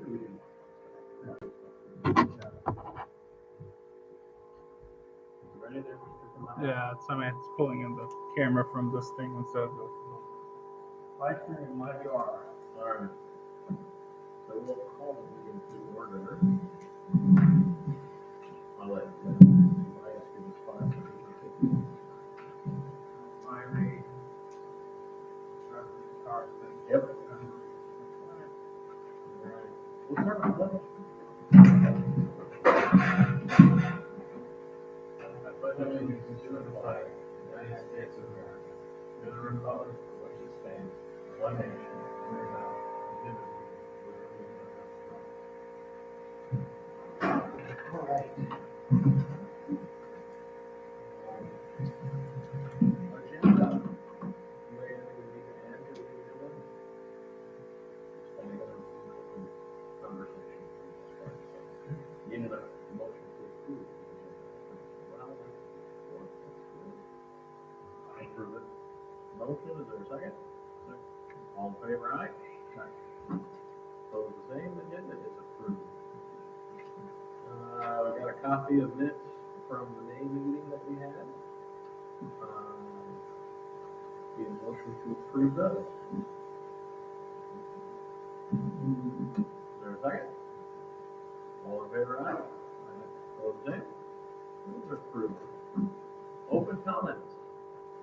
Ready there, Mr. Kamala? Yeah, it's pulling in the camera from this thing instead of the Live stream, live you are. All right. So we'll call the meeting to order. I'll let Elias give his 5 minutes. my read. Yep. All right. We'll start with pledge. I pledge allegiance to the flag of the United States of America, to the republic for which it stands, one nation, under God, indivisible, with liberty and justice. All right. Agenda. Do you have anything we need to add to the agenda? Just any other conversation? You need a motion to approve the agenda. I approve it. Motion, is there a second? All in favor, aye? So the same agenda is approved. We got a copy of minutes from the May meeting that we had. Need a motion to approve those. Is there a second? All in favor, aye? All the same? Those are approved. Open comments.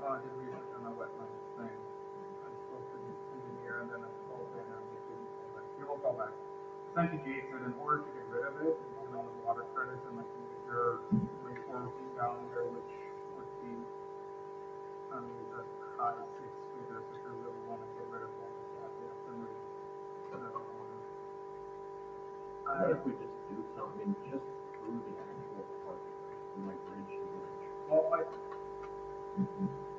Did we on the wetlands thing? I spoke to the engineer and then I told him we will go back. Essentially, Jason, in order to get rid of it, you know, the water credits and like your reform fee calendar, which would be, the high 6 figures if you really want to get rid of all of that. You have to move. What if we just do something just through the actual park, like bridge to bridge? Well,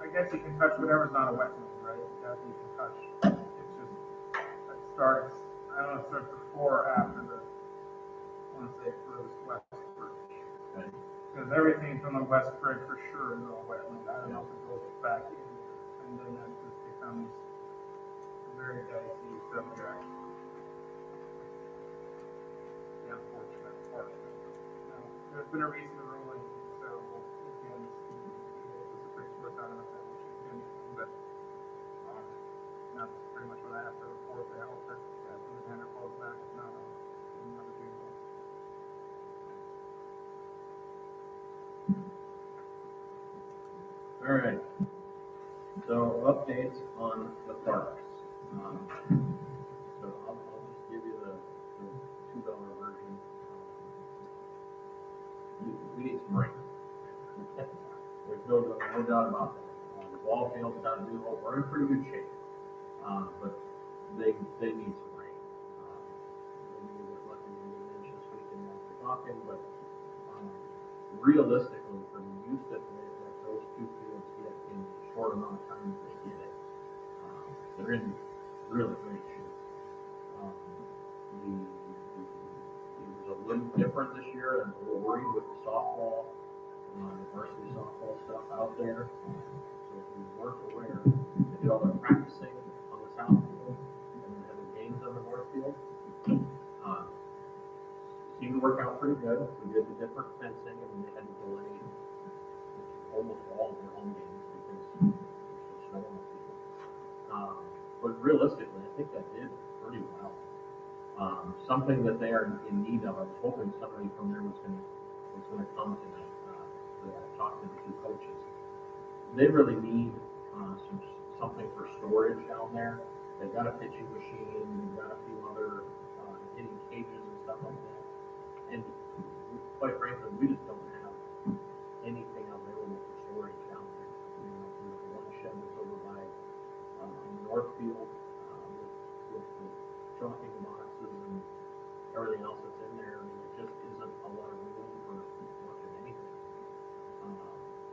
I guess you can touch whatever's not a wetland, right? That you can touch. It's just, it starts, I don't know if it starts before or after the, I want to say Bruce West Bridge. Okay. Because everything from the West Bridge for sure is all wetland. I don't know if it goes back in there. And then that just becomes a very dicey subject. The unfortunate part. There's been a recent ruling, so against the Supreme Court out of the family, but that's pretty much what I have to report there. I'll check when the tender falls back. If not, I'll another do that. All right. So updates on the parks. So I'll just give you the $2 version. We need some rain. There's no doubt about that. The ball field's got to do. We're in pretty good shape, but they need some rain. Maybe we get lucky to get an inch this weekend after talking, but realistically, for the use that those two fields get in a short amount of time that they get it, they're in really great shape. It was a little different this year, and we're worried with the softball, the varsity softball stuff out there. So if you weren't aware, they did all their practicing on the south field, and then had the games on the north field. Seemed to work out pretty good. We did the different fencing, and they had to delay almost all of their home games because there's so snow on the field. But realistically, I think that did pretty well. Something that they are in need of. I was hoping somebody from there was going to come tonight. I talked to the two coaches. They really need something for storage down there. They've got a pitching machine. They've got a few other hitting cages and stuff like that. And quite frankly, we just don't have anything available for storage down there. There's one shed that's over by Northfield with the trucking boxes and everything else that's in there. I mean, there just isn't a lot of room for much of anything.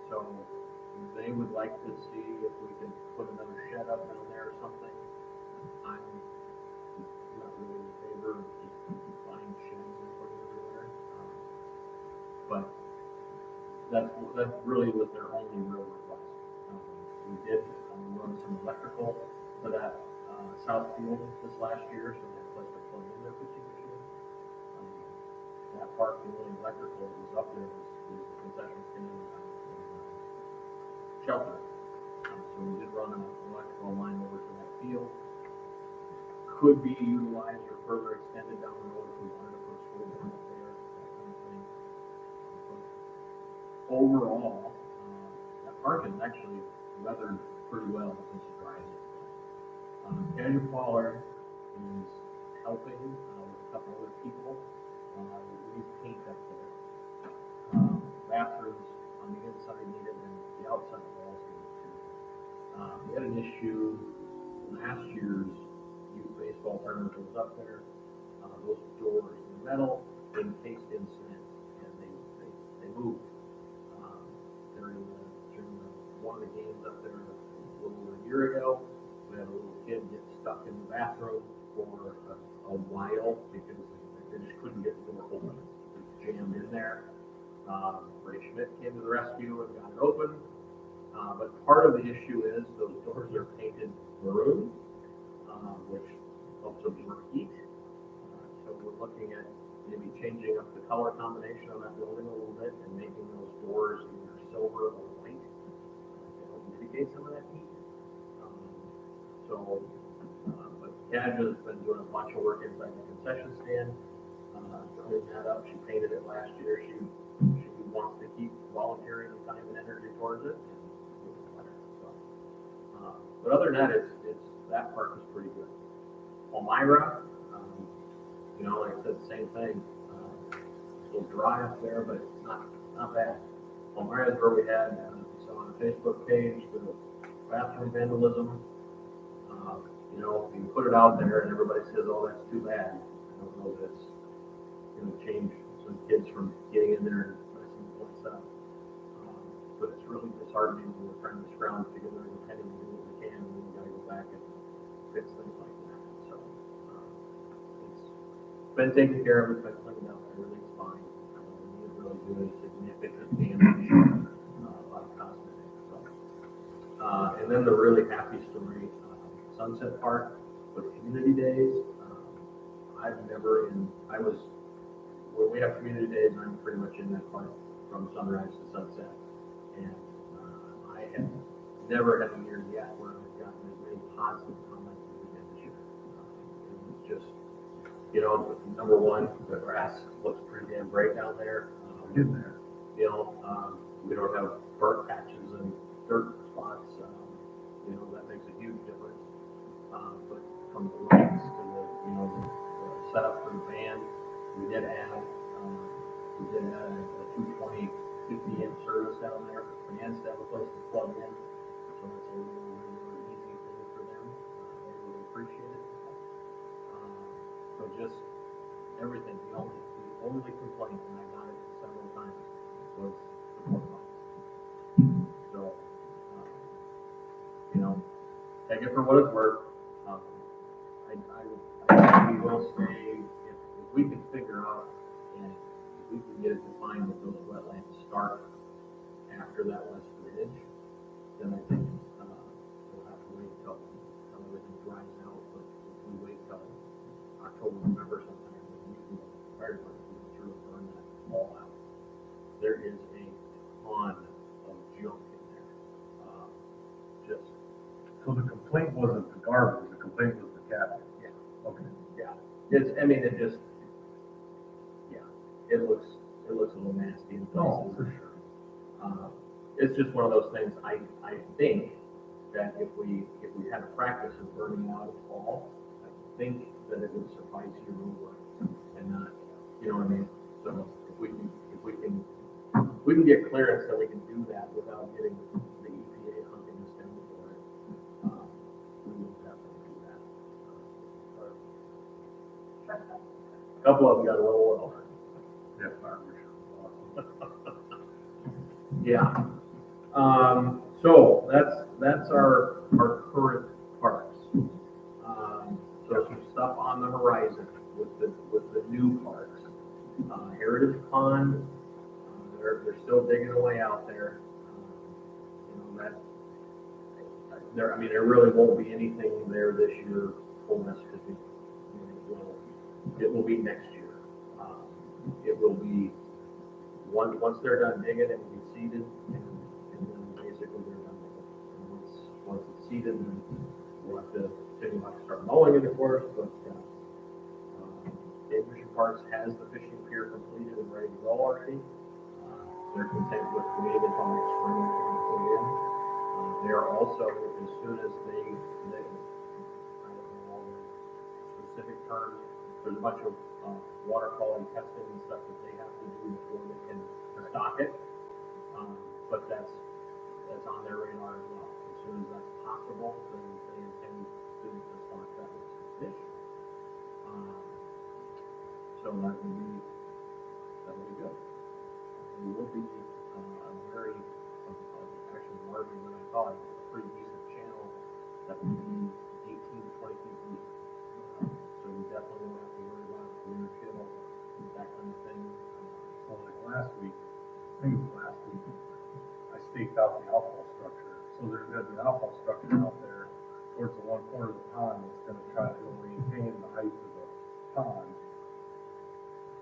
So they would like to see if we could put another shed up down there or something. I'm not really in favor of just buying sheds and putting them everywhere. But that really was their only real request. We did run some electrical for that south field this last year, so they had a place to plug in their pitching machines. Park, the only electrical that was up there is the concession stand and shelter. So we did run an electrical line over to that field. Could be utilized or further extended down the road if we wanted to put a school board up there, that kind of thing. But overall, that park is actually weathered pretty well since it dries. Andrew Pollard is helping with a couple other people. We need paint up there. Bathrooms on the inside needed and the outside walls needed too. We had an issue last year's youth baseball tournament that was up there. Those doors were metal, encased in cement, and they moved. During one of the games up there a little over a year ago, we had a little kid get stuck in the bathroom for a while because they just couldn't get the door open. It was jammed in there. Ray Schmidt came to the rescue and got it open. But part of the issue is those doors are painted maroon, which helps absorb heat. So we're looking at maybe changing up the color combination on that building a little bit and making those doors either silver or white to help mitigate some of that heat. But Kadja's been doing a bunch of work inside the concession stand, cleaning that up. She painted it last year. She wants to keep volunteering time and energy towards it. But other than that, that park is pretty good. Elmira, like I said, same thing. It's a little dry up there, but it's not bad. Elmira is where we had, on the Facebook page, the bathroom vandalism. You put it out there and everybody says, oh, that's too bad. I don't know that it's going to change some kids from getting in there and messing the place up. But it's really disheartening when we're trying to scrounge together and penny and do what we can, and then we got to go back and fix things like that. So it's been taken care of. It's been cleaned up. Everything's fine. We didn't really do any significant damage, a lot of cosmetic. So, and then the really happy story, Sunset Park with community days. When we have community days, I'm pretty much in that park from sunrise to sunset. And I have never had a year yet where I've gotten as many positive comments as we did this year. It was just, number one, the grass looks pretty damn great down there. We don't have burnt patches and dirt spots. That makes a huge difference. But from the lights to the setup for the band, we did add a 220 50 amp service down there for fans to have a place to plug in. So that's a really easy thing for them. They really appreciate it. So just everything. The only complaint, and I got it several times, was the port lights. So take it for what it's worth. I will say if we can figure out and if we can get it defined that those wetlands start after that west ridge, then I think we'll have to wait till everything dries out. But if we wait till October, November sometime, then we can go to the fire department and go through and burn that all out. There is a ton of junk in there. So the complaint wasn't the garbage, the complaint was the cat. Yeah. Okay. Yeah. It looks a little nasty in places. No, for sure. It's just one of those things. I think that if we had a practice of burning out in fall, I think that it would suffice year over and not, you know what I mean? So if we can get clearance that we can do that without getting the EPA hunting us down for it, we will definitely do that. A couple of them got a little well. Yeah, fire was awesome. Yeah. So that's our current parks. So some stuff on the horizon with the new parks. Heritage Pond, they're still digging away out there. There really won't be anything there this year for us to do. It will be next year. it will be, once they're done digging, it will be seeded, and then basically they're done with it. And once it's seeded, then we'll have to start mowing it, of course, but, Dave Fishing Parks has the fishing pier completed and ready to go already. They're content with waiting until next spring to put it in. They are also, as soon as they, I don't know all the specific terms, there's a bunch of water quality testing and stuff that they have to do before they can stock it. But that's on their radar as well. As soon as that's possible, then they intend to stock that with some fish. So that will be good. It will be a very, actually larger than I thought, a pretty decent channel that will be 18 to 20 feet deep. So we definitely won't have to worry about winter chill, that kind of thing. So like last week, I think it was last week, I staked out the outfall structure. So there's gonna be an outfall structure out there towards the one corner of the pond that's gonna try to maintain the height of the pond.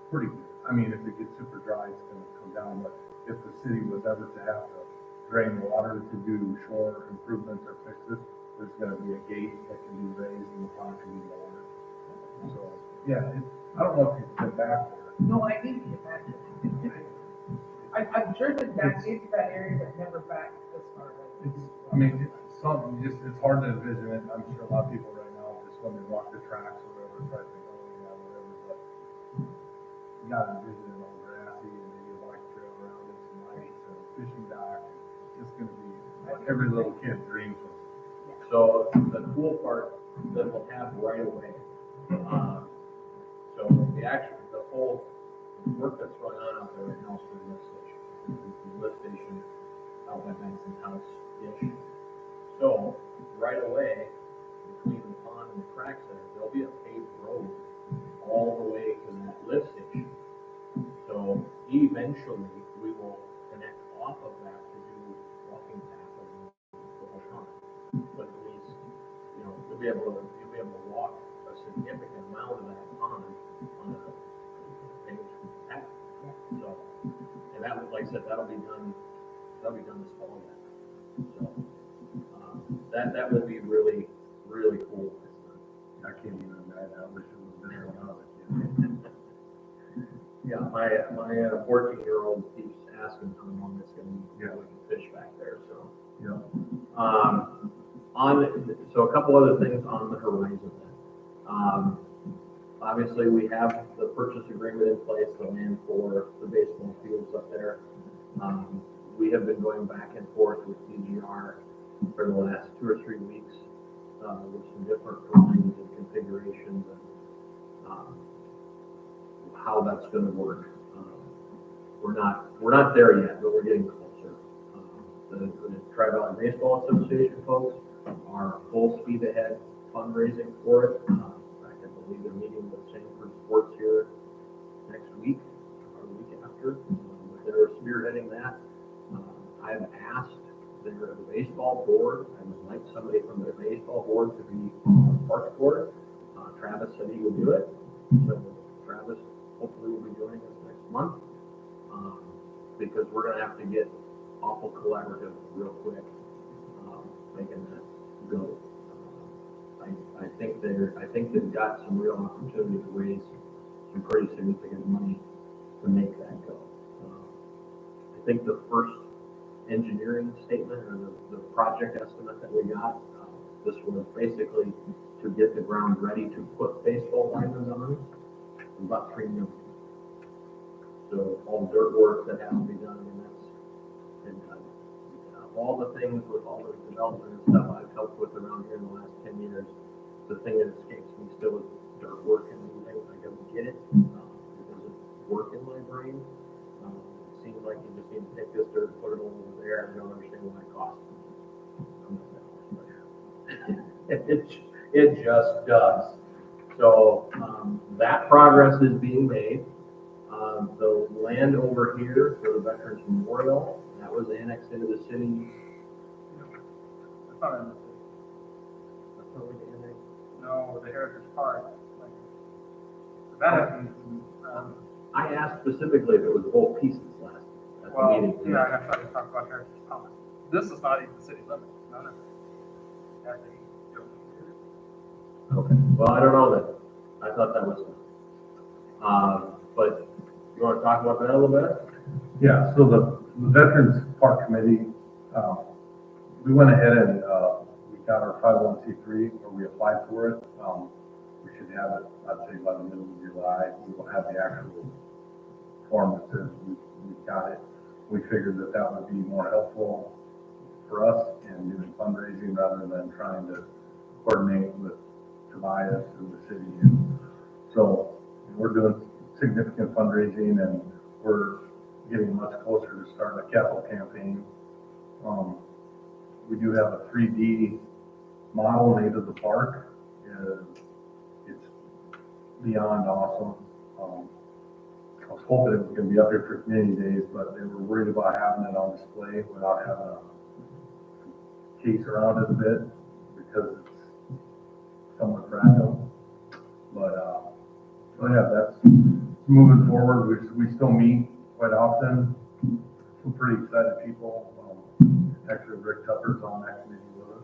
Pretty good. I mean, if it gets super dry, it's gonna come down, but if the city was ever to have to drain water to do shore improvements or fix it, there's gonna be a gate that can be raised and the pond can be lowered. So, yeah, I don't know if you've been back there. No, I didn't get back to it. I've driven back into that area, but never back as far as. I mean, it's something, it's hard to envision it. I'm sure a lot of people right now, just when they walk the tracks or whatever, try to think, oh, yeah, whatever, but you gotta envision it all grassy and maybe a bike trail around it, some lights, a fishing dock. It's just gonna be what every little kid dreams of. So the cool part that we'll have right away, so the whole work that's going on out there right now is for the lift station. The lift station out by Benson's house-ish. So right away, between the pond and the cracks there'll be a paved road all the way to that lift station. So eventually, we will connect off of that to do walking path along the whole pond. But at least, you'll be able to walk a significant amount of that pond on a paved path. So, and that would, like I said, that'll be done this fall yet. So, that will be really, really cool. I can't even imagine. I wish it was this one out of it. Yeah, my 14-year-old keeps asking how long it's going to be before we can fish back there. So, Yeah. So a couple other things on the horizon then. Obviously, we have the purchase agreement in place, the land for the baseball fields up there. We have been going back and forth with DGR for the last 2 or 3 weeks with some different drawings and configurations and how that's going to work. We're not there yet, but we're getting closer. The Tri-Valley Baseball Association folks are full speed ahead fundraising for it. I believe they're meeting with Sanford Sports here next week or the week after. They're spearheading that. I've asked the baseball board, I would like somebody from their baseball board to be on the parks board. Travis said he would do it. So Travis hopefully will be doing this next month because we're going to have to get awful collaborative real quick, making that go. I think they've got some real opportunity to raise some pretty significant money to make that go. I think the first engineering statement or the project estimate that we got, this was basically to get the ground ready to put baseball diamonds on, about $3 million. So all the dirt work that has to be done, and that's been done. All the things with all the development and stuff I've helped with around here in the last 10 years, the thing that escapes me still is dirt work and everything. I don't get it. It doesn't work in my brain. It seems like you just need to take this dirt, put it over there, and I don't understand what it costs. I'm not that much, but it just does. So that progress is being made. The land over here for the Veterans Memorial, that was annexed into the city. That's not in the city. That's not really annexed. No, the Heritage Park, like, that happened, I asked specifically if it was both pieces at the Well, meeting. yeah, and I tried to talk about Heritage Commons. This is not even city limits, none of it. That they donated. Okay, well, I don't know then. I thought that was, but you want to talk about that a little bit? Yeah, so the Veterans Park Committee, we went ahead and, we got our 501c3, or we applied for it. We should have it, I'd say by the middle of July. We will have the actual form that says we got it. We figured that that would be more helpful for us in doing fundraising rather than trying to coordinate with Tobias and the city. And so we're doing significant fundraising, and we're getting much closer to starting a capital campaign. We do have a 3D model made of the park. It's beyond awesome. I was hoping it was going to be up here for community days, but they were worried about having it on display without having a case around it a bit because it's somewhat fragile. But so yeah, that's moving forward. We still meet quite often. Some pretty excited people. Actually, Rick Tupper's on that committee with us,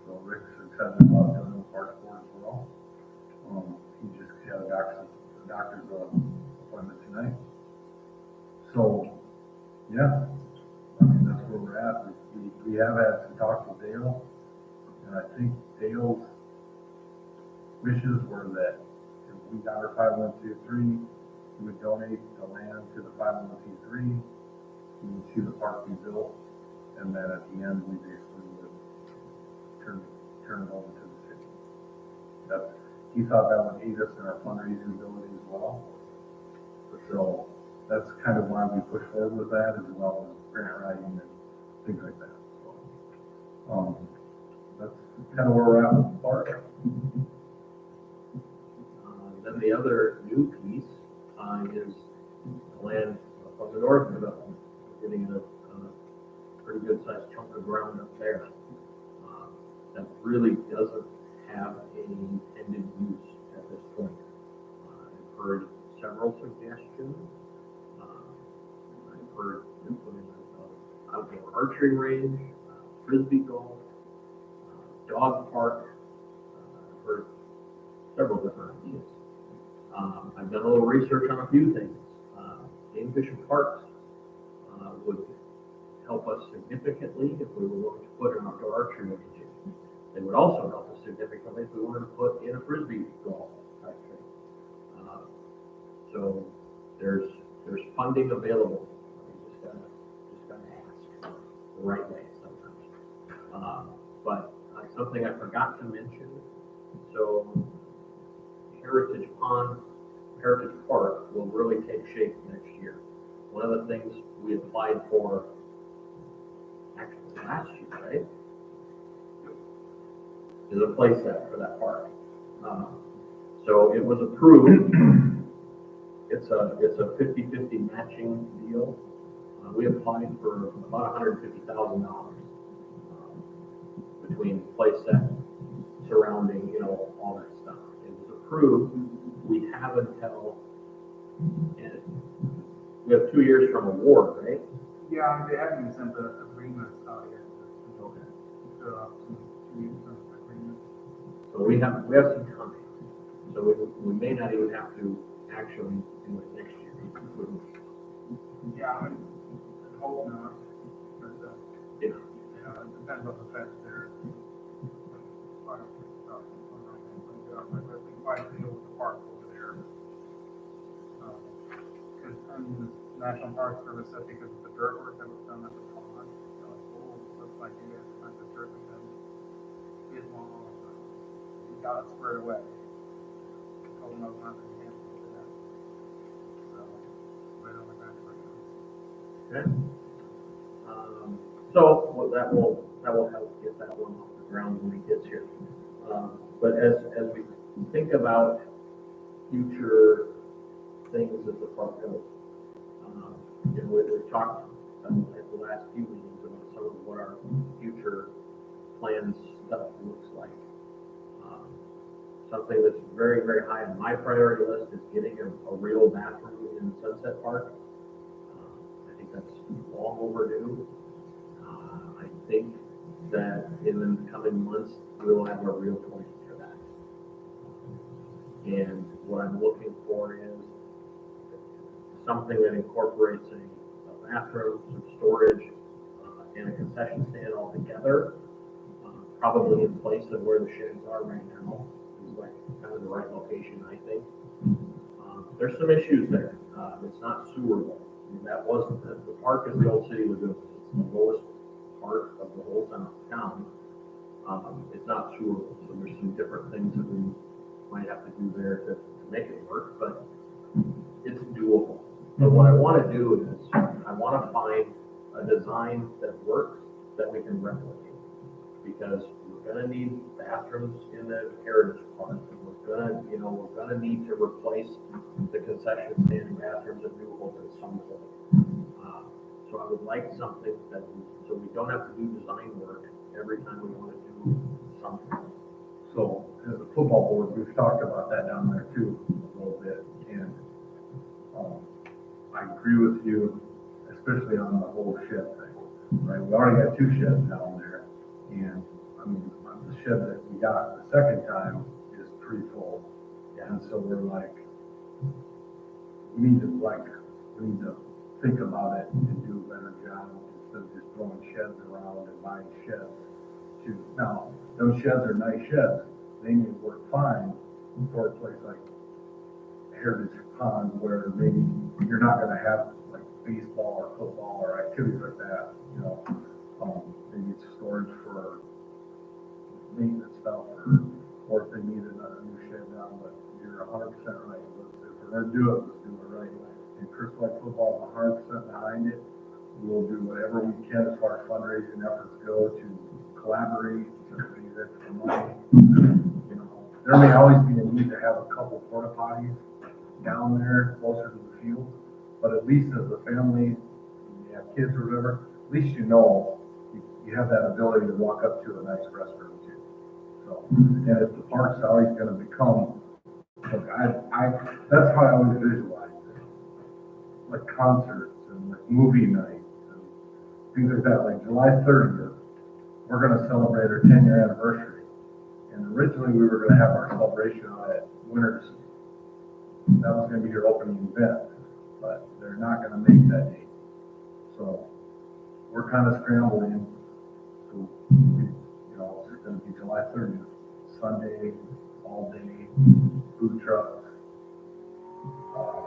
so Rick's excited about doing the park board as well. He just had a doctor's appointment tonight. So, yeah, I mean, that's where we're at. We have had some talks with Dale, and I think Dale's wishes were that if we got our 501c3, we would donate the land to the 501c3, we would see the park be built, and then at the end, we basically would turn it over to the city. He thought that would aid us in our fundraising ability as well. So that's kind of why we push forward with that, as well as grant writing and things like that. So, that's kind of where we're at with the park. Then the other new piece is the land up the north development. We're getting a pretty good sized chunk of ground up there. That really doesn't have any intended use at this point. I've heard several suggestions. I've heard implementing an outdoor archery range, frisbee golf, dog park. I've heard several different ideas. I've done a little research on a few things. Game Fish and Parks would help us significantly if we were willing to put an outdoor archery range in. They would also help us significantly if we wanted to put in a frisbee golf type thing. So there's funding available. You just gotta ask the right way sometimes. But something I forgot to mention. So Heritage Park will really take shape next year. One of the things we applied for actually last year, right? Is a play set for that park. So it was approved. It's a 50-50 matching deal. We applied for about $150,000 between play set, surrounding, all that stuff. It was approved. We have until, and we have 2 years from award, right? Yeah, they haven't even sent the agreements out yet. Okay. Some agreements. So we have some time. So we may not even have to actually do it next year. Yeah, I hope not. But, Yeah. it depends on the fence there. I think quite a deal with the park over there. Because the National Park Service said because of the dirt work that was done at the pond, looks like you guys spent the dirt and his mom, he got it squared away. Told him I was not going to cancel for that. So, right on the back of Okay. So that will help get that one off the ground when he gets here. But as we think about future things at the park goes, we've talked at the last few meetings about some of what our future plans stuff looks like. something that's very, very high on my priority list is getting a real bathroom in Sunset Park. I think that's long overdue. I think that in the coming months, we'll have a real plan for that. And what I'm looking for is something that incorporates a bathroom, some storage, and a concession stand all together, probably in place of where the sheds are right now. It's like kind of the right location, I think. There's some issues there. It's not sewerable. I mean, that wasn't, the park is the old city lagoon. It's the lowest part of the whole town. It's not sewerable, so there's some different things that we might have to do there to make it work, but it's doable. But what I want to do is, I want to find a design that works that we can replicate. Because we're gonna need bathrooms in the Heritage Park, and we're gonna need to replace the concession stand and bathrooms at New Hope at some point. So I would like something so we don't have to do design work every time we wanna do something. So, as a football board, we've talked about that down there too, a little bit, and, I agree with you, especially on the whole shed thing, right? We already got 2 sheds down there, and, I mean, the shed that we got the second time is pretty full. And so we're like, we need to think about it and do a better job instead of just throwing sheds around and buying sheds too. Now, those sheds are nice sheds. They may work fine for a place like Heritage Pond where maybe you're not gonna have like baseball or football or activities like that, you know. Maybe it's storage for maintenance stuff or if they need a new shed down, but you're 100% right. If we're gonna do it, let's do it right. And Crystal Lake Football is 100% behind it. We'll do whatever we can as far as fundraising efforts go to collaborate, to raise extra money. You know, there may always be a need to have a couple porta potties down there closer to the field, but at least as a family, you have kids or whatever, at least you know you have that ability to walk up to a nice restroom too. So, and if the park's always gonna become, look, that's how I always visualize it. Like concerts and like movie nights and things like that. Like July 30th, we're gonna celebrate our 10-year anniversary. And originally we were gonna have our celebration out at Winters. That was gonna be your opening event, but they're not gonna make that date. So we're kind of scrambling. So, it's gonna be July 30th, Sunday, all day, food trucks.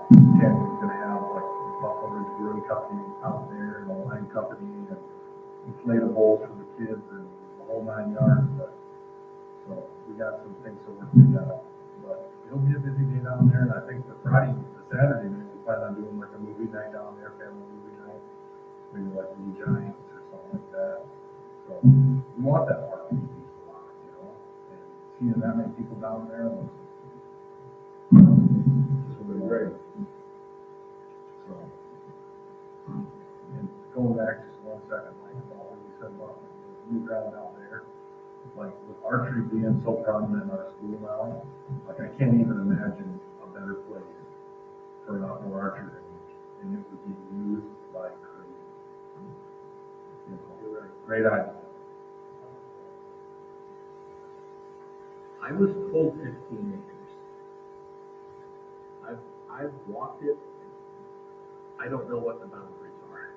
Tammy's gonna have like Buffalo Ridge Brewing Company out there, and a wine company, and inflatables for the kids, and the whole 9 yards. But so we got some things to work through that. But it'll be a busy day down there, and I think the Saturday night, we plan on doing like a movie night down there, family movie night, maybe like New Giants or something like that. So we want that park to be used a lot, and seeing that many people down there was just really great. So, and going back just 1 second, like about what you said about the new ground down there, like with archery being so prominent in our school now, like I can't even imagine a better place for an outdoor archery range, and it would be used like crazy. Great idea. I was told 15 acres. I've walked it. I don't know what the boundaries are.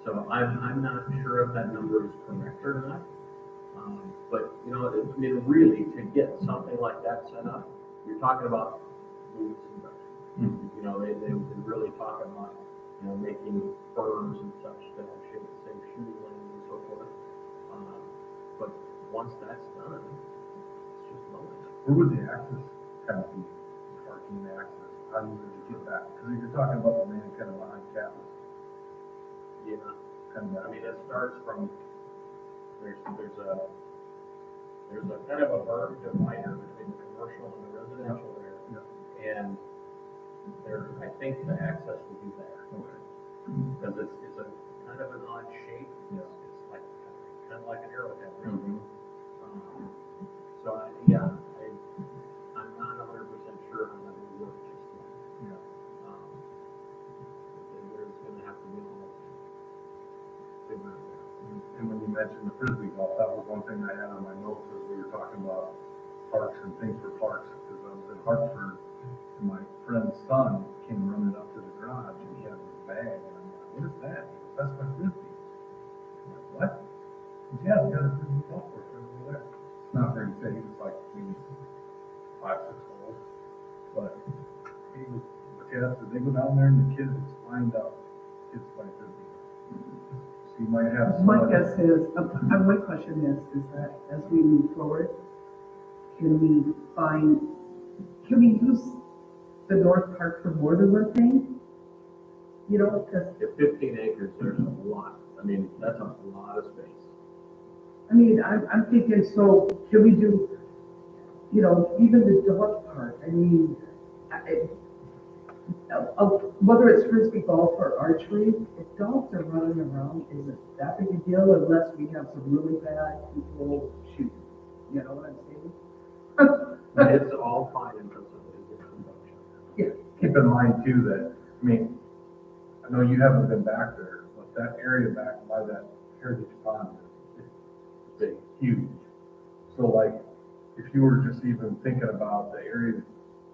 So I'm not sure if that number is correct or not. But, I mean, really, to get something like that set up, you're talking about moving some ducks. They really talk about, making berms and such that have safe shooting lanes and so forth. But once that's done, it's just mowing it. Where would the access kind of be? Parking access? How do you get back? Because you're talking about the man kind of behind campus. Yeah. I mean, it starts from, there's a kind of a berm divider between the commercial and the residential there. Yeah. And I think the access will be there. Okay. Because it's a kind of an odd shape. Yeah. It's like, kind of like an arrowhead, really. Mm-hmm. So, mentioned the Frisbee golf, that was one thing I had on my notes as we were talking about parks and things for parks, because I was in Hartford, and my friend's son came running up to the garage, and he had his bag, and I'm like, what is that? He goes, that's my Frisbee. I'm like, what? He goes, yeah, we got a Frisbee golf course right over there. It's not very big, it's like maybe 5, 6 holes, but he was, but yeah, so they go down there and the kids lined up, kids play Frisbee. So you might have some. My guess is, my question is that as we move forward, can we use the North Park for more than one thing? You know, because, At 15 acres, there's a lot, I mean, that's a lot of space. I mean, I'm thinking, so can we do, you know, even the dog park, I mean, whether it's Frisbee golf or archery, if dogs are running around, is it that big a deal unless we have some really bad people shooting? You know what I'm saying? It's all fine until somebody gets production. Keep in mind too that, I mean, I know you haven't been back there, but that area back by that Heritage Pond is big, huge. So like, if you were just even thinking about the area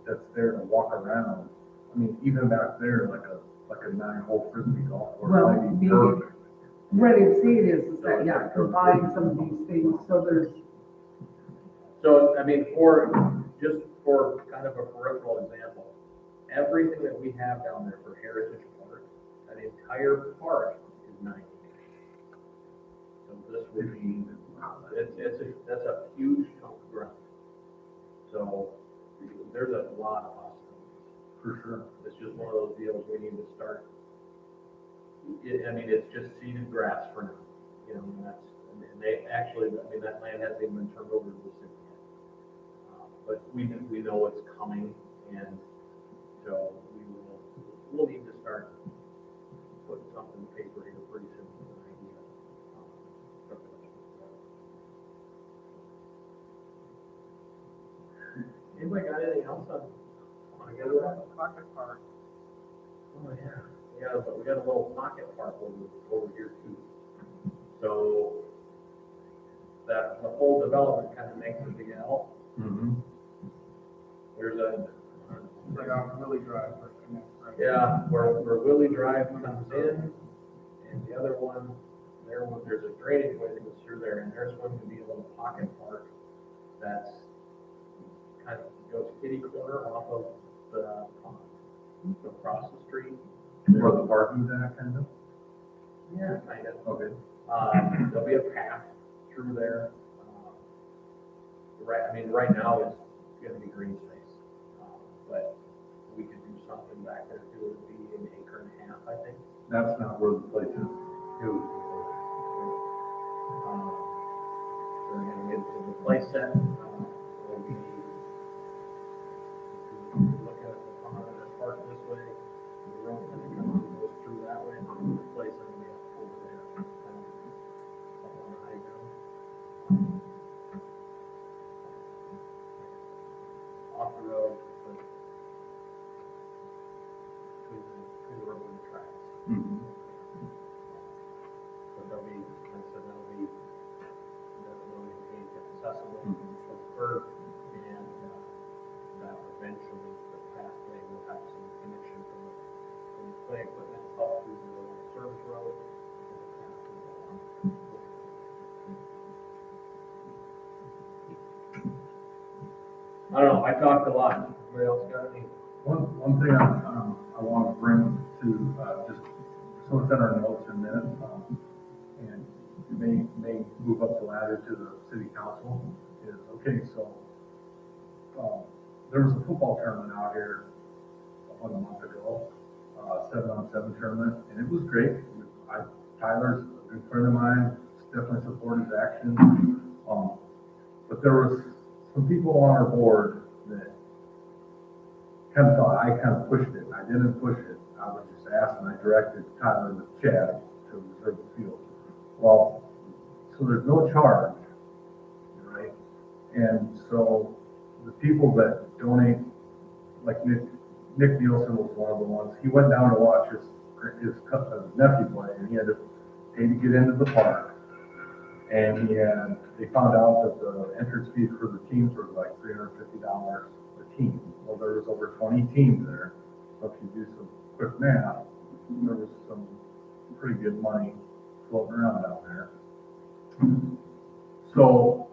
that's there to walk around, I mean, even back there, like a 9-hole Frisbee golf course, Well, might be maybe- perfect. What I'm saying is that, yeah, combine some of these things, so there's, So, I mean, just for kind of a peripheral example, everything that we have down there for Heritage Park, that entire park is 9 acres. So this would be, that's a huge chunk of ground. So there's a lot of possibilities. For sure. It's just one of those deals we need to start. I mean, it's just seeded grass for now, you know, and and they actually, I mean, that land hasn't even been turned over to the city yet. But we know it's coming, and so we'll need to start putting something in paper here pretty soon with an idea. Anybody got anything else on? wanna get to that? Pocket park. Oh, yeah. Yeah, but we got a little pocket park over here too. So that, the whole development kind of makes a big L. Mm-hmm. There's a, It's like on Willie Drive, or connect, right? yeah, where Willie Drive comes in, and the other one, there's a drainage way that goes through there, and there's going to be a little pocket park that's kind of goes kitty corner off of the pond, so across the street. Where the parking's at, kind of? Yeah, kind of. Okay. There'll be a path through there. Right, I mean, right now it's gonna be green space, but we could do something back there too. It'd be an acre and a half, I think. That's not where the place is. It was, We're gonna get the place set. We'll be looking at the pond and the park this way. The road kind of comes and goes through that way. And the place is gonna be up over there, up on the high ground. Off the road, but between the road and the tracks. mm-hmm. So there'll be, like I said, that'll be accessible Mhm. for the bird, and that eventually the pathway will have some connection from the play equipment up through the service road. and the path will go on. I don't know, I talked a lot. Anybody else got any? One thing I want to bring to, just, so it's in our notes in minutes, and it may move up the ladder to the city council, is, okay, so, there was a football tournament out here a month ago, 7-on-7 tournament, and it was great. Tyler's a good friend of mine, definitely support his action. But there was some people on our board that kind of thought I kind of pushed it. I didn't push it. I was just asking. I directed Tyler with Chad to reserve the field. Well, so there's no charge, right? And so the people that donate, like Nick Nielsen was one of the ones. He went down to watch his nephew play, and he had to pay to get into the park. And they found out that the entrance fees for the teams were like $350 a team. Well, there was over 20 teams there. So if you do some quick math, there was some pretty good money floating around out there. So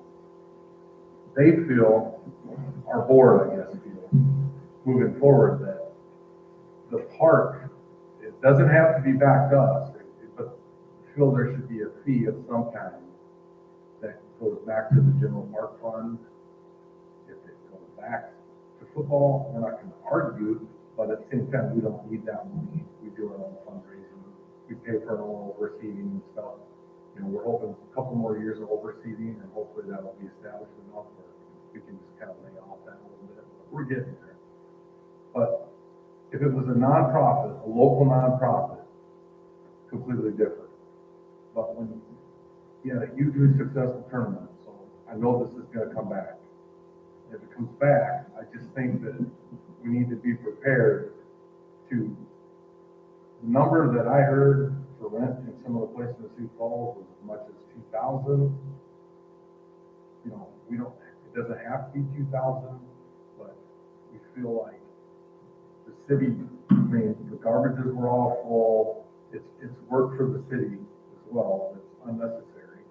they feel, our board, I guess, feels, moving forward, that the park, it doesn't have to be back to us, but feel there should be a fee of some kind that goes back to the general park fund. If it goes back to football, we're not gonna argue, but at the same time, we don't need that money. We do our own fundraising. We pay for our own overseeding and stuff. You know, we're hoping a couple more years of overseeding, and hopefully that'll be established enough where we can just kind of lay off that a little bit. We're getting there. But if it was a nonprofit, a local nonprofit, completely different. But when, yeah, you do a successful tournament, so I know this is gonna come back. If it comes back, I just think that we need to be prepared to, the number that I heard for rent in some of the places in Sioux Falls was as much as 2,000. You know, we don't, it doesn't have to be 2,000, but we feel like the city, I mean, the garbages were all full. It's work for the city as well. It's unnecessary.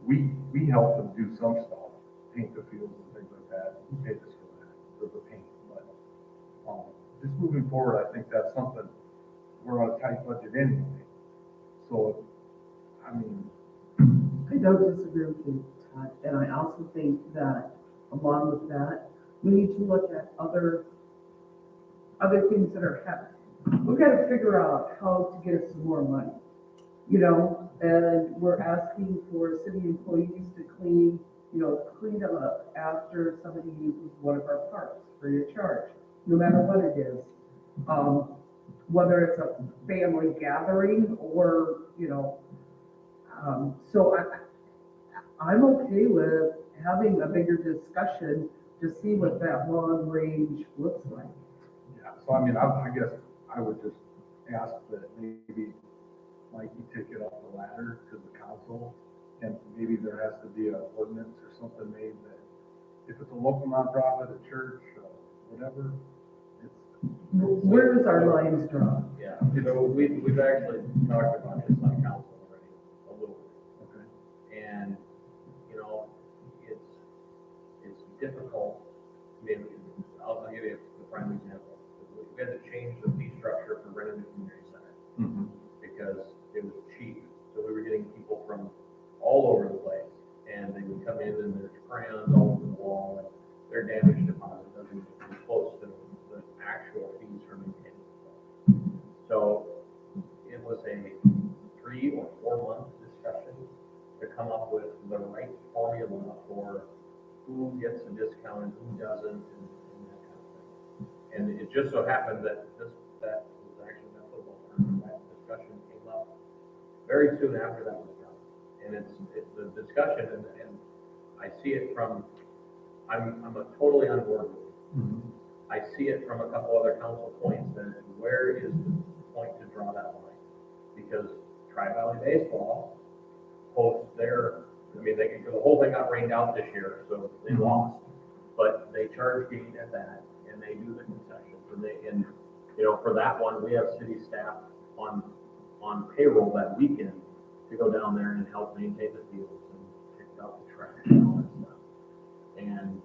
We help them do some stuff, paint the fields and things like that. We pay this for that, for the paint. But just moving forward, I think that's something, we're on a tight budget anyway. So, I mean, I don't disagree with you, Todd, and I also think that along with that, we need to look at other things that are happening. We've got to figure out how to get us some more money, you know, and we're asking for city employees to clean up after somebody uses one of our parks free of charge, no matter what it is. Whether it's a family gathering or, so I'm okay with having a bigger discussion to see what that long range looks like. yeah, so I mean, I guess I would just ask that maybe Mike, you take it up the ladder to the council, and maybe there has to be an ordinance or something made that if it's a local nonprofit, a church, whatever, it's, Where does our lines draw? Yeah, we've actually talked about this on council already, a little bit. okay. And, it's difficult. I mean, I'll give you a prime example. We had to change the fee structure for renting the community center because it was cheap. So we were getting people from all over the place, and they would come in and there's crayons all over the wall, and their damage deposit doesn't come close to the actual fees for maintaining the stuff. So it was a 3 or 4 month discussion to come up with the right formula for who gets a discount and who doesn't, and that kind of thing. And it just so happened that that was actually that football tournament, that discussion came up very soon after that was done. And it's the discussion, and I see it from, I'm totally on board with it. I see it from a couple other council points, that where is the point to draw that line? Because Tri-Valley Baseball hosts their, the whole thing got rained out this year, so they lost. But they charge gate at that, and they do the concessions, and for that one, we have city staff on payroll that weekend to go down there and help maintain the fields and pick up the trash and all that stuff. And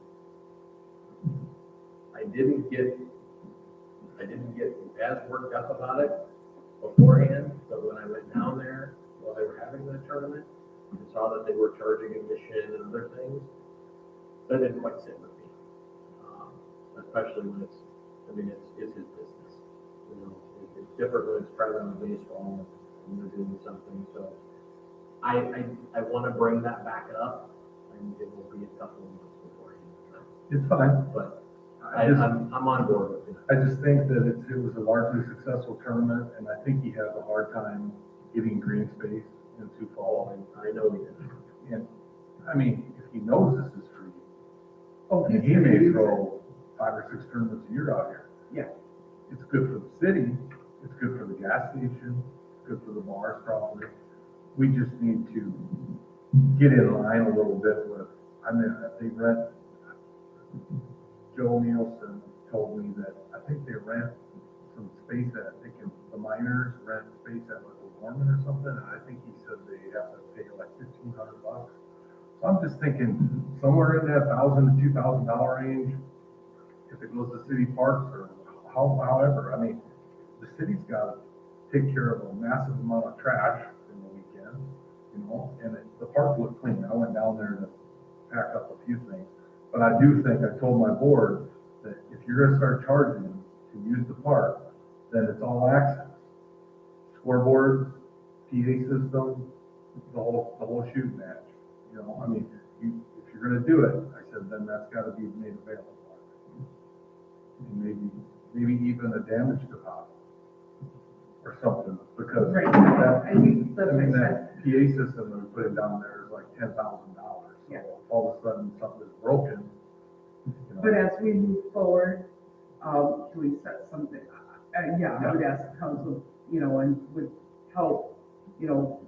I didn't get as worked up about it beforehand, but when I went down there while they were having the tournament and saw that they were charging admission and other things, that didn't quite sit with me. Especially when it's his business. It's different when it's private on baseball and they're doing something. So I want to bring that back up, and it will be a couple of months before he. It's fine. But I'm on board with it. I just think that it was a largely successful tournament, and I think he has a hard time getting green space in Sioux Falls. I know he did. And, I mean, if he knows this is free, Oh, and he may throw 5 or 6 tournaments a year out here. Yeah. It's good for the city, it's good for the gas station, it's good for the bars probably. We just need to get in line a little bit with, I mean, they rent, Joe Nielsen told me that, I think they rent some space at, the miners rent space at like a Gorman or something, and I think he said they have to pay like $1,500. So I'm just thinking, somewhere in that $1,000 to $2,000 range, if it goes to city parks or however, I mean, the city's gotta take care of a massive amount of trash from the weekend, you know, and the park looked clean. I went down there to pack up a few things. But I do think, I told my board that if you're gonna start charging to use the park, then it's all access. Scoreboard, PA system, the whole shooting match. You know, I mean, if you're gonna do it, I said, then that's gotta be made available. And maybe even a damage deposit or something, because Right. that, I think that's I mean, what I that PA system that we put down there is like $10,000. So Yeah. all of a sudden something is broken, you know. But as we move forward, can we set something, yeah, I would ask council, you know, and would help, you know,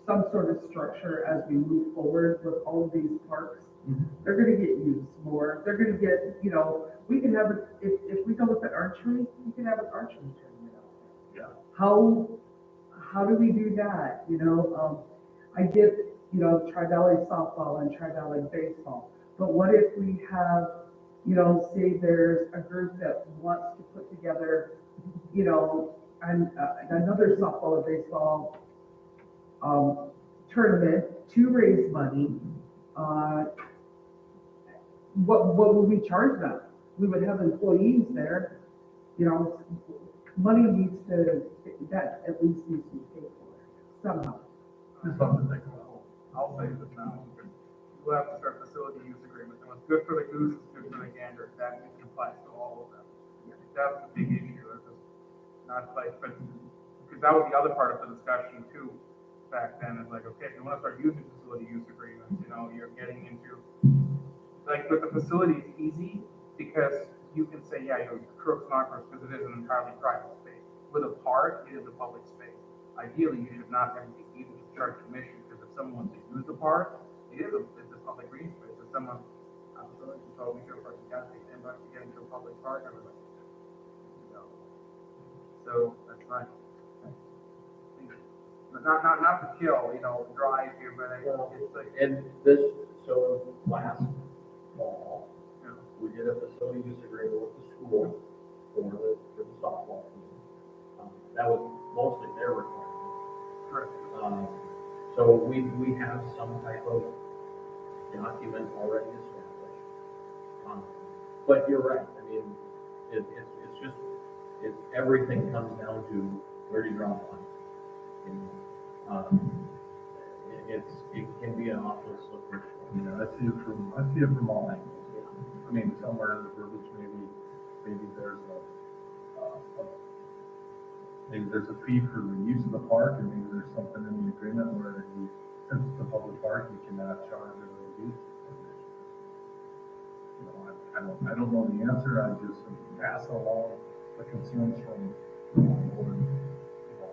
some sort of structure as we move forward with all of these parks. Mhm. They're gonna get used more, they're gonna get, you know, we can have, if we go with the archery, we can have an archery tournament out there. Yeah. How do we do that, you know, I get, you know, Tri-Valley softball and Tri-Valley baseball, but what if we have, you know, say there's a group that wants to put together, you know, another softball or baseball, tournament to raise money, what would we charge them? We would have employees there, you know, money needs to, that at least needs to be paid for somehow. Just something to think about. I'll say this now, we'll have to start facility use agreements, and what's good for the goose is good for the gander, that applies to all of them. That's the big issue, it's just not like, but, because that was the other part of the discussion too, back then, is like, okay, if you wanna start using facility use agreements, you know, you're getting into, like, with the facility, it's easy, because you can say, yeah, you're crooks, not crooks, because it is an entirely private space. With a park, it is a public space. Ideally, you should not have to even charge commission, because if someone wants to use the park, it's a public green space. If someone, I'm sorry, you told me to a park, you gotta pay $10 to get into a public park, I was like, no. So, that's fine. Not to kill, you know, drive here, but it's like, And this, so last fall, you know, we did a facility use agreement with the school for the softball team. That was mostly their requirement. correct. So we have some type of document already established. But you're right, I mean, it's just, everything comes down to where do you draw the line? It can be an awful slippery slope. Yeah, I see it from all angles. I mean, somewhere in the verbiage, maybe there's a fee for the use of the park, and maybe there's something in the agreement where since it's a public park, you cannot charge it or use it. You know, I don't know the answer, I just pass along the concerns from the board. So,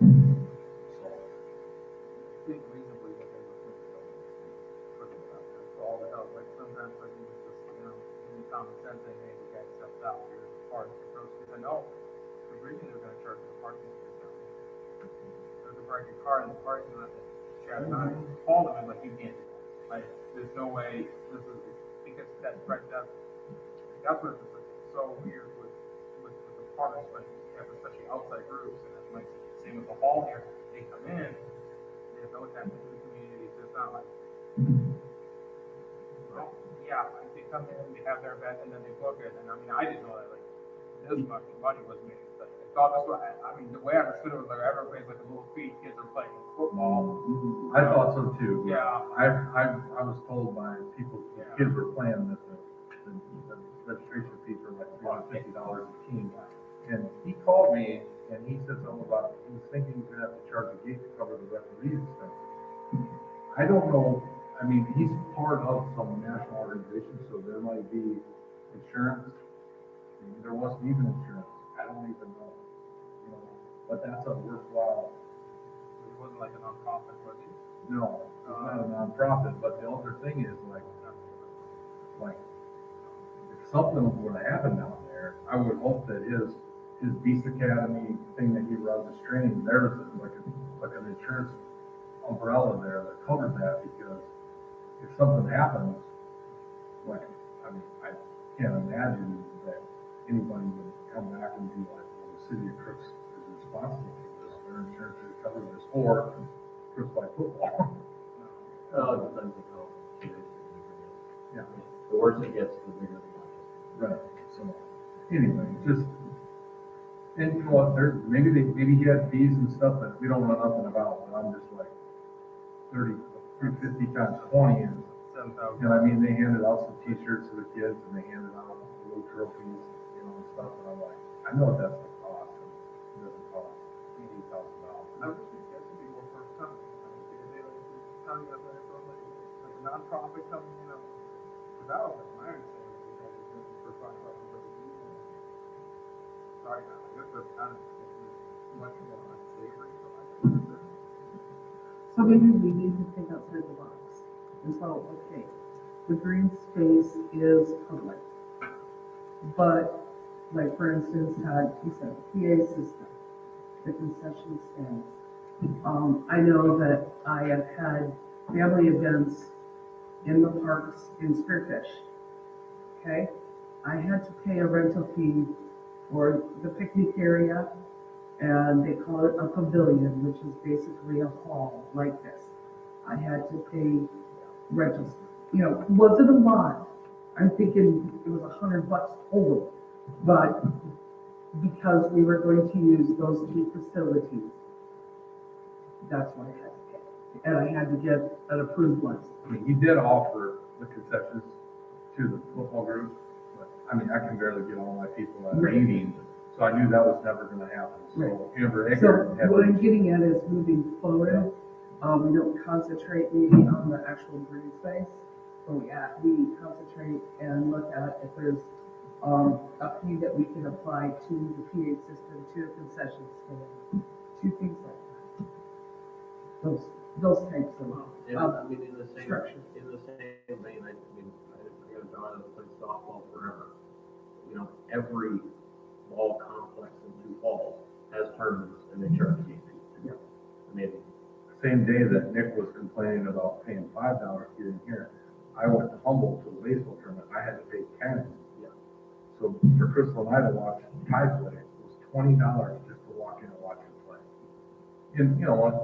Think reasonably what they were thinking of for all the help. Like sometimes I think it's just, you know, in common sense, they hey, the guy steps out here as far as the approach, because I know originally they're gonna charge for the parking system. There's a parking car in the parking lot that Chad and I called them and like, you can't do that. Like, there's no way, this is, because that's right, that's what it's like, so weird with the parks, but you have especially outside groups, and that's like, same with the hall here, they come in, they have no attachment to the community, so it's not like, well, yeah, like they come in, they have their event, and then they book it, and I mean, I didn't know that, like, this much money was made, but I thought this was, I mean, the way I understood it was like, everybody's like a little fee, kids are playing football. I thought so too. Yeah. I was told by people, Yeah. kids were playing that the registration fees were like $350 a team. And he called me and he said something about, he was thinking he was gonna have to charge a gate to cover the referee's expenses. I don't know, I mean, he's part of some national organization, so there might be insurance. Maybe there wasn't even insurance, I don't even know, you know, but that's a worthwhile wasn't like a nonprofit, was he? No, it's not a nonprofit, but the other thing is like, if something were to happen down there, I would hope that his Beast Academy thing that he runs, his training, there's like an insurance umbrella there that covers that, because if something happens, like, I mean, I can't imagine that anybody would come back and be like, well, the city of Crooks is responsible for this, their insurance should cover this, or Crooks by football. It depends on how serious the injury is. Yeah. The worse it gets, the bigger the budget. Right, so, anyway, just, and you know what, maybe he had fees and stuff that we don't know nothing about, but I'm just like, 350 times 20 is, 7,000. and I mean, they handed out some t-shirts to the kids, and they handed out little trophies, you know, and stuff, and I'm like, I know what that's gonna cost, and it doesn't cost $80,000. I would think that should be more first time. I mean, they like, telling us that from like a nonprofit coming in, because that was like my understanding, that is looking for $5,000 for the season. Sorry, I guess that's kind of much more unsavory, but I think So maybe we need to think outside the box. And so, okay, the green space is public. But, like, for instance, you said, PA system, the concession stands. I know that I have had family events in the parks in Spearfish. Okay? I had to pay a rental fee for the picnic area, and they call it a pavilion, which is basically a hall like this. I had to pay rentals. You know, was it a lot? I'm thinking it was $100 total, but because we were going to use those two facilities, that's what I had to pay. And I had to get an approved list. I mean, he did offer the concessions to the football group, but, I mean, I can barely get all my people at a Right. meeting, so I knew that was never gonna happen, Right. so Amber So Egger had what I'm to, getting at is moving forward, we don't concentrate maybe on the actual green space, but we concentrate and look at if there's, a fee that we can apply to the PA system, to a concession stand, to things like that. Those types And of, I mean, in the same structure. vein, I got a daughter that plays softball forever. You know, every ball complex in Sioux Falls has tournaments, and they charge gate fees. Yeah. I mean, same day that Nick was complaining about paying $5 to get in here, I went to Humboldt to the baseball tournament, I had to pay 10. Yeah. So for Crystal and I to watch Ty play, it was $20 just to walk in and watch him play. And you know what?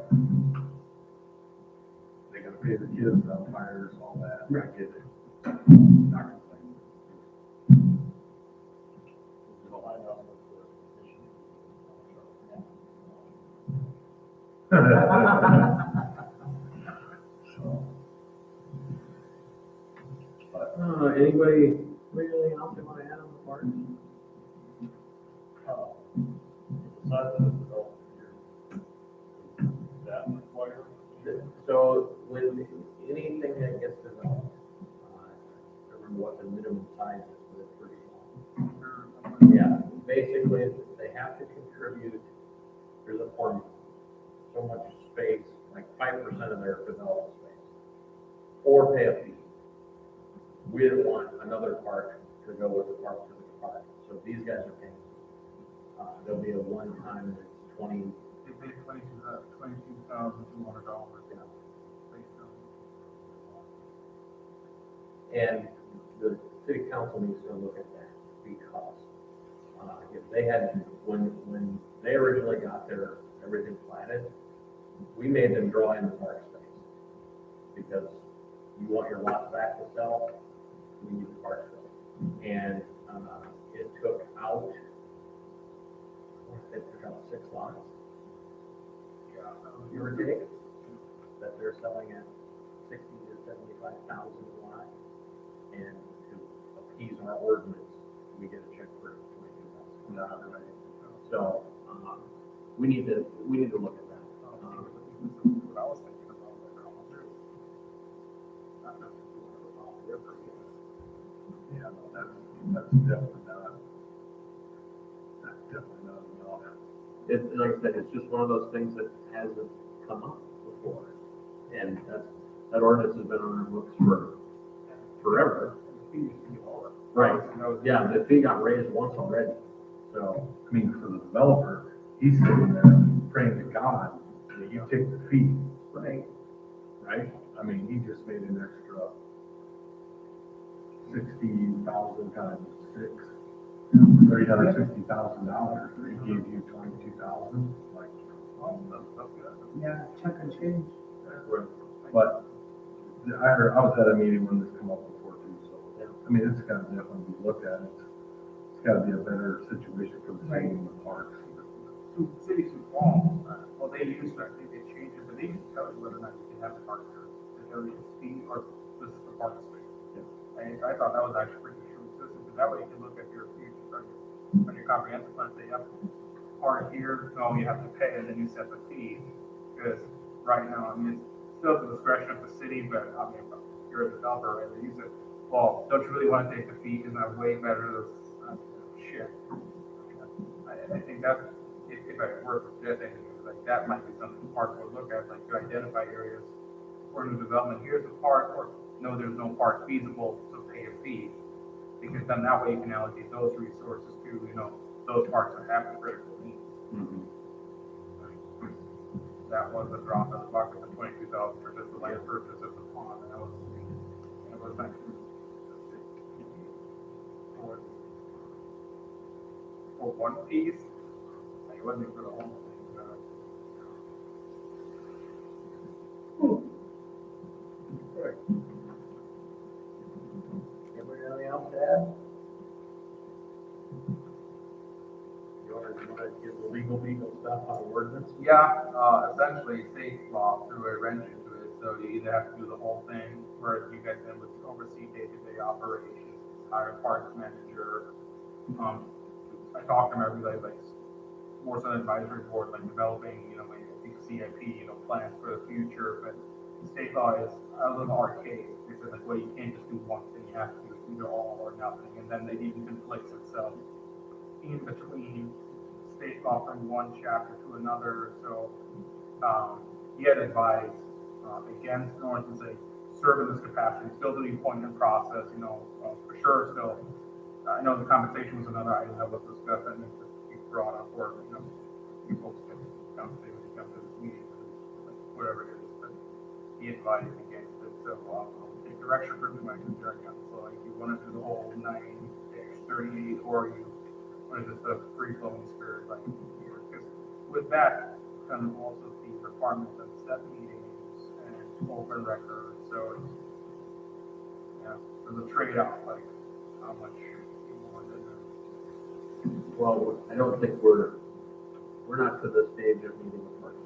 They gotta pay the kids, the umpires, all that, I get it. Not complaining. So. But, anybody, anything else they want to add on the park? Besides the development here, that require, So when anything that gets developed, I don't remember what the minimum size is, but it's pretty small. Yeah, basically, they have to contribute, there's a formula, so much space, like 5% of their developed space, or pay a fee. We didn't want another park to go with the park to the park, so these guys are paying. There'll be a one-time, it's 20, they pay $22,200 based on. and the city council needs to look at that, because, if they had, when they originally got their, everything platted, we made them draw in the park space, because you want your lots back to sell, we need the park space. And, it took out, it took out 6 lots. Give or take, that they're selling at 60 to 75,000 a lot. And to appease our ordinance, we get a check for 22,000. So, we need to look at that. What I was thinking about, like, not necessarily yeah, no, that's definitely not enough. Like I said, it's just one of those things that has come up before. And that ordinance has been on our books for forever. The fee used to be lower. Right. And that was- Yeah, the fee got raised once already, so. I mean, for the developer, he's sitting there praying to God that you take the fee, Right. right? I mean, he just made an extra 60,000 times 6, $360,000. He gave you 22,000, like, Oh, that's good. Yeah, chuck and change. Right. but I was at a meeting when this come up before too, so, I mean, it's gotta definitely be looked at. It's gotta be a better situation for the city and the parks. City Sioux Falls, well, they used to, I think they changed it, but they used to tell you whether or not you can have the park there. They tell you it's fee or this is the park space. I thought that was actually pretty true system, because that way you can look at your future, on your comprehensive plan, say, yep, park here, no, you have to pay, and then you set the fee. Because right now, I mean, it's still at the discretion of the city, but I mean, if you're a developer, right, they use it, well, don't you really want to take the fee, isn't that way better, shit. I think that, if I were suggesting, like, that might be something the park would look at, like, to identify areas for new development, here's a park, or no, there's no park feasible, so pay a fee. Because then that way you can allocate those resources to, those parks that have the critical needs. That was the drop in the bucket, the 22,000 for just the land purchase of the pond, and that was like, for one piece, like, it wasn't for the whole thing, Anybody have anything else to add? You wanna give the legal stuff on ordinance? Yeah, essentially state law threw a wrench into it, so you either have to do the whole thing, where you guys then would oversee day-to-day operations, hire a parks manager. I talked to them every day, like, more so advisory board, like developing, like a big CIP, plans for the future, but state law is a little archaic. They said, like, well, you can't just do one thing, you have to do either all or nothing, and then it even conflicts itself in between state law from one chapter to another, so, he had advised, against going to say, serve in this capacity, still do the appointment process, for sure, still. I know the compensation was another item that was discussed, and it just be brought up, or, you folks can come to, when you come to this meeting, whatever it is, but he advised against it, so, take direction from the Mexican Council, so like, you wanna do the whole 9-38, or you wanna just a free-flowing spirit, like, here, because with that, comes also the requirements of set meetings and open records, so it's, there's a trade-off, like, how much you want to do. Well, I don't think we're not to the stage of meeting with Parks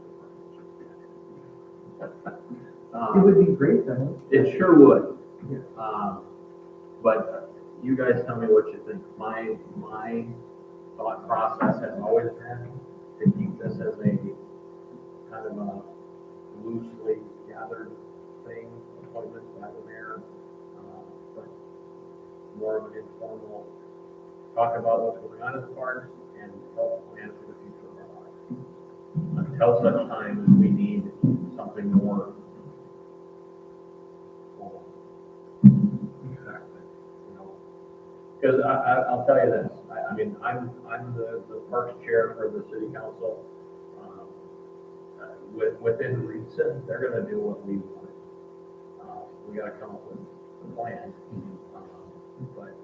It would be great though. It sure would. Yeah. But you guys tell me what you think. My thought process has always been to keep this as a kind of a loosely gathered thing, appointments by the mayor, but more of an informal talk about what's going on in the parks and help plan for the future of our lives. Until such time as we need something more formal. Exactly. Because I'll tell you this, I mean, I'm the parks chair for the city council. Within reason, they're gonna do what we want. We gotta come up with a plan. But,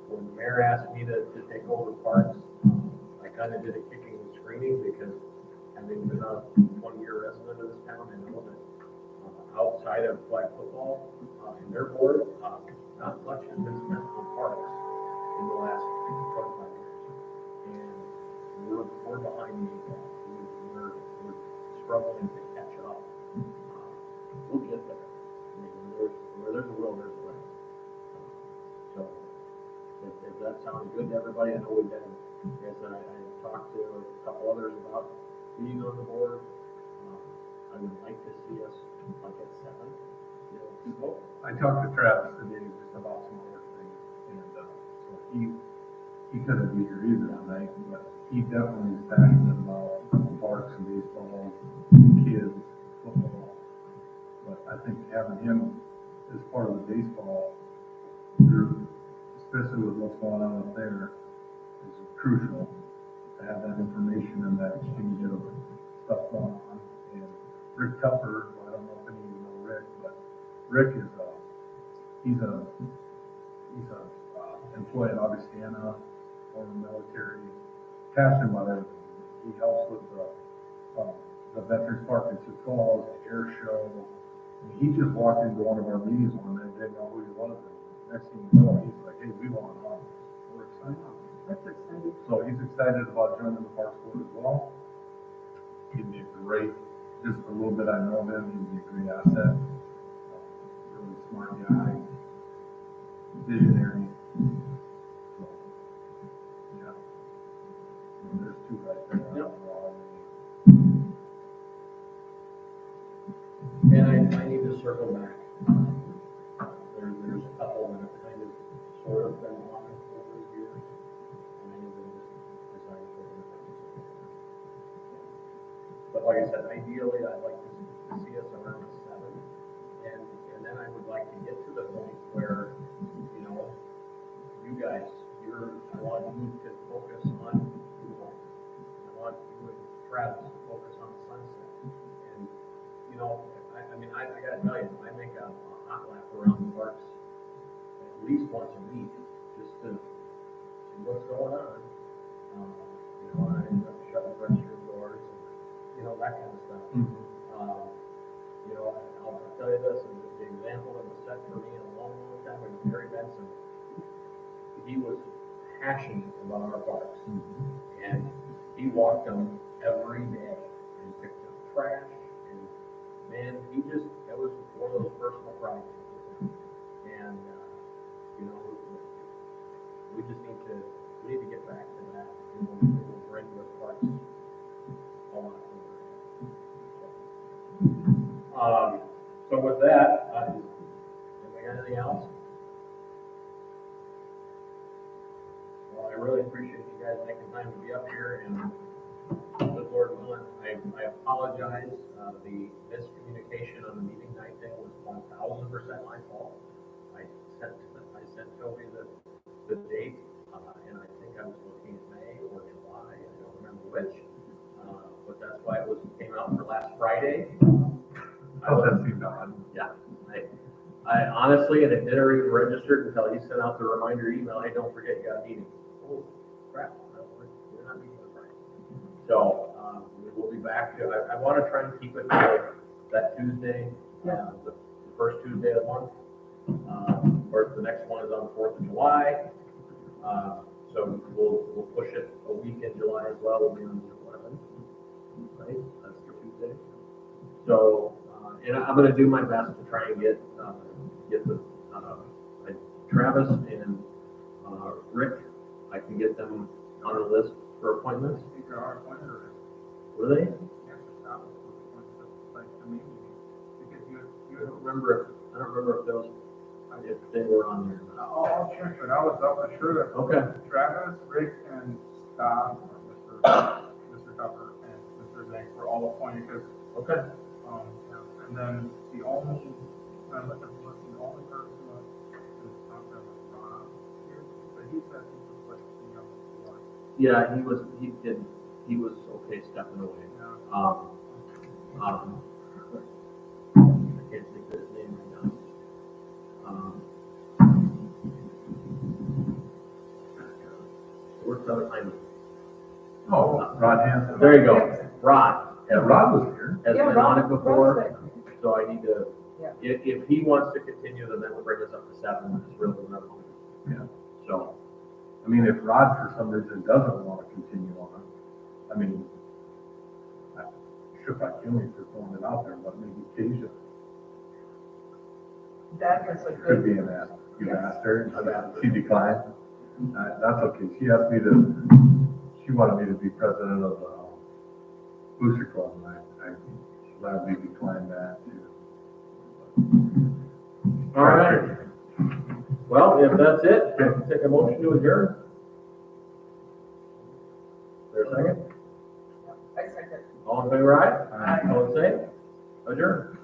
when the mayor asked me to take over parks, I kinda did a kicking and screaming because having been a 20-year resident of this town, I know that outside of flag football, and their board, not much has been spent on parks in the last 25 years. And we're behind the eight ball. We're struggling to catch up. We'll get there. I mean, where there's a will, there's a way. So, if that sounds good to everybody, I know we've had, like I said, I talked to a couple others about being on the board. I would like to see us like at 7, people. I talked to Travis today just about some other things, and so he couldn't be here either tonight, but he definitely is passionate about parks and baseball, kids, football. But I think having him as part of the baseball group, especially with what's going on up there, is crucial to have that information and that exchange of stuff going on. And Rick Tupper, I don't know if any of you know Rick, but Rick is he's a employee at Augustana, former military, passionate about everything. He helps with the Veterans Park in Sioux Falls, the air show. And he just walked into one of our meetings one day, didn't know who he was. And next thing you know, he's like, hey, we want on. We're excited. That's exciting. So he's excited about joining the Parks Board as well. He'd be a great, just a little bit I know of him, he'd be a great asset. Really smart guy, visionary. So, yeah. And there's two right there. I don't know how many. And I need to circle back. There's a couple that have kind of sort of been on over the years. And I need to just decide for them. But like I said, ideally, I'd like to see us around 7. And then I would like to get to the point where, you know, you guys, I want you to focus on Blue Point. I want you and Travis to focus on Sunset. And, you know, I mean, I gotta tell you, I make a hot lap around the parks at least once a week, just to see what's going on. You know, I end up shutting restroom doors, and, you know, that kind of stuff. You know, I'll tell you this, the example that was set for me a long, long time ago, Gary Benson, he was passionate about our parks. And he walked them every day and picked up trash. And man, it was one of those personal projects with him. And, you know, we need to get back to that. And we'll bring the parks a lot further. So with that, anybody got anything else? Well, I really appreciate you guys making time to be up here, and good Lord willing, I apologize. The miscommunication on the meeting night thing was 1000% my fault. I sent Toby the date, and I think I was looking at May or July. I don't remember which, but that's why it came out for last Friday. Oh, that seemed odd. Yeah, I honestly, and it didn't even register until he sent out the reminder email, hey, don't forget you got a meeting. Oh, crap, no, we're not meeting on Friday. So, we will be back to, I want to try and keep it to that Tuesday, the first Tuesday of the month. Of course, the next one is on the 4th of July. So we'll push it a week in July as well, we'll be on the 11th, right? That's the Tuesday. So, and I'm going to do my best to try and get the Travis and Rick. I can get them on the list for appointments. I think there are appointed or Were they? yes, Travis was appointed like to me because you I don't remember if they were on there. or not. I'll check, but I was up for sure that Okay. Travis, Rick, and Scott, or Mr. Tupper, and Mr. Zank were all appointed because, Okay. and then the only, I looked at the list, the only person that is not there was Rob here, but he said he was like, you know, like, Yeah, he was okay stepping away. yeah. I can't think of his name right now. Works out of time. Oh, Rod Hansen. There you go, Rod. Yeah, Rod was here. Has Yeah, been on it Rod- before, Rod's so I need to, Yeah. if he wants to continue, then that will bring us up to 7, it's really another one. Yeah. So, I mean, if Rod for some reason doesn't want to continue on, I mean, I should not kill me for throwing it out there, but maybe Keisha That is a could be good, an ask. You've asked her, I've asked her. she declined. That's okay. She asked me she wanted me to be president of the Booster Club, and I gladly declined that too. all right. Well, if that's it, take a motion to adjourn. there a second? I second. All in favor, aye? Aye. All the same? Adjourn.